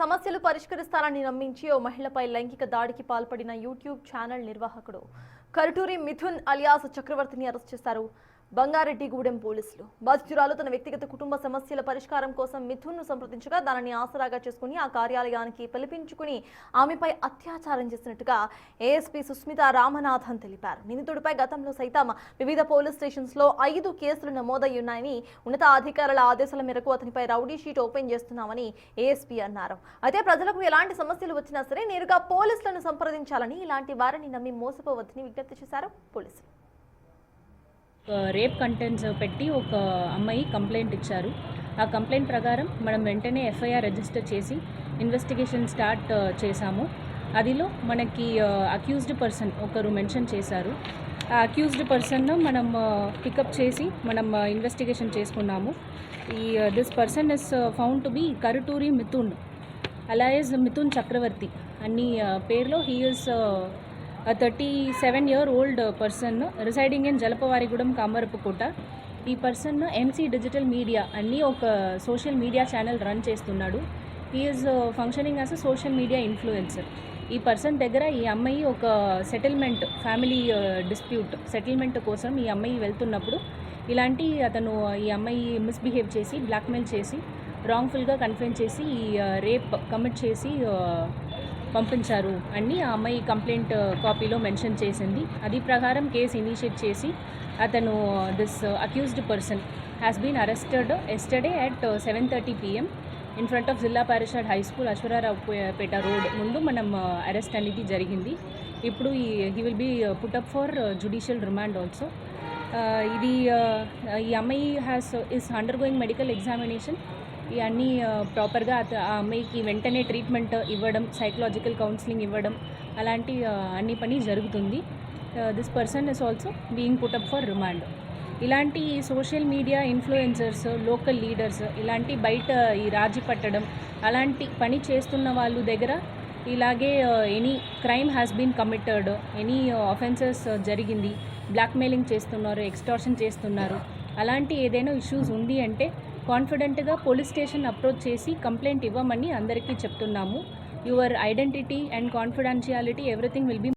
సమస్యలు పరిష్కరిస్తారని నమ్మించి ఓ మహిళపై లైంగిక దాడికి పాల్పడిన యూట్యూబ్ ఛానల్ నిర్వాహకుడు కరుటూరి మిథున్ అలియాస్ చక్రవర్తిని అరెస్ట్ చేశారు బంగారెడ్డిగూడెం పోలీసులు. బాధితురాలు తన వ్యక్తిగత కుటుంబ సమస్యల పరిష్కారం కోసం మిథున్ ను సంప్రదించగా దానిని ఆసరాగా చేసుకుని ఆ కార్యాలయానికి పిలిపించుకుని ఆమెపై అత్యాచారం చేసినట్టుగా ఏఎస్పీ సుస్మిత రామనాథన్ తెలిపారు. నిందితుడిపై గతంలో సైతం వివిధ పోలీస్ స్టేషన్స్ లో 5 కేసులు నమోదయ్యున్నాయని, ఉన్నతాధికారుల ఆదేశాల మేరకు అతనిపై రౌడీ షీట్ ఓపెన్ చేస్తున్నామని ఏఎస్పీ అన్నారు. అయితే ప్రజలకు ఎలాంటి సమస్యలు వచ్చినా సరే నేరుగా పోలీసులను సంప్రదించాలని, ఇలాంటి వారిని నమ్మి మోసపోవద్దని విజ్ఞప్తి చేశారు పోలీసులు. రేప్ కంటెంట్స్ పెట్టి ఒక అమ్మాయి కంప్లైంట్ ఇచ్చారు. ఆ కంప్లైంట్ ప్రకారం మనం వెంటనే ఎఫ్ఐఆర్ రిజిస్టర్ చేసి ఇన్వెస్టిగేషన్ స్టార్ట్ చేశాము. అదిలో మనకి అక్యూజ్డ్ పర్సన్ ఒకరు మెన్షన్ చేశారు. ఆ అక్యూజ్డ్ పర్సన్ను మనం పికప్ చేసి మనం ఇన్వెస్టిగేషన్ చేసుకున్నాము. This person is found to be Karuturi Mithun alias Mithun Chakravarthi అన్ని పేరులో. He is a 37-year-old person residing in Jalapavarigudem Kamarapukota. ఈ పర్సన్ ఎంసీ డిజిటల్ మీడియా అన్నీ ఒక సోషల్ మీడియా ఛానల్ రన్ చేస్తున్నాడు. He is functioning as a social media influencer. ఈ పర్సన్ దగ్గర ఈ అమ్మాయి ఒక సెటిల్మెంట్, ఫ్యామిలీ డిస్ప్యూట్ సెటిల్మెంట్ కోసం ఈ అమ్మాయి వెళ్తున్నప్పుడు ఇలాంటి అతను ఈ అమ్మాయి మిస్బిహేవ్ చేసి బ్లాక్మెయిల్ చేసి రాంగ్ఫుల్గా కన్ఫైన్ చేసి రేప్ కమిట్ చేసి పంపించారు అని ఆ అమ్మాయి కంప్లైంట్ కాపీలో మెన్షన్ చేసింది. అది ప్రకారం కేసు ఇనిషియేట్ చేసి అతను this accused person has been arrested yesterday at 7:30 PM in front of Zilla Parishad high school Aswaraopeta road ముందు మనం అరెస్ట్ అనేది జరిగింది. ఇప్పుడు he will be put up for judicial remand also. ఈ అమ్మాయి ఈస్ అండర్గోయింగ్ మెడికల్ ఎగ్జామినేషన్. ఇవన్నీ ప్రాపర్గా ఆ అమ్మాయికి వెంటనే ట్రీట్మెంట్ ఇవ్వడం, సైకలాజికల్ కౌన్సిలింగ్ ఇవ్వడం అలాంటి అన్ని పని జరుగుతుంది. This person is also being put up for remand. ఇలాంటి social media influencers, local leaders ఇలాంటి బయట ఈ రాజీ పట్టడం అలాంటి పని చేస్తున్న వాళ్ళు దగ్గర ఇలాగే any crime has been committed, any offences జరిగింది, బ్లాక్మెయిలింగ్ చేస్తున్నారు, ఎక్స్టార్షన్ చేస్తున్నారు, అలాంటి ఏదైనా ఇష్యూస్ ఉంది అంటే కాన్ఫిడెంట్గా పోలీస్ స్టేషన్ అప్రోచ్ చేసి కంప్లైంట్ ఇవ్వమని అందరికీ చెప్తున్నాము. Your identity and confidentiality everything will be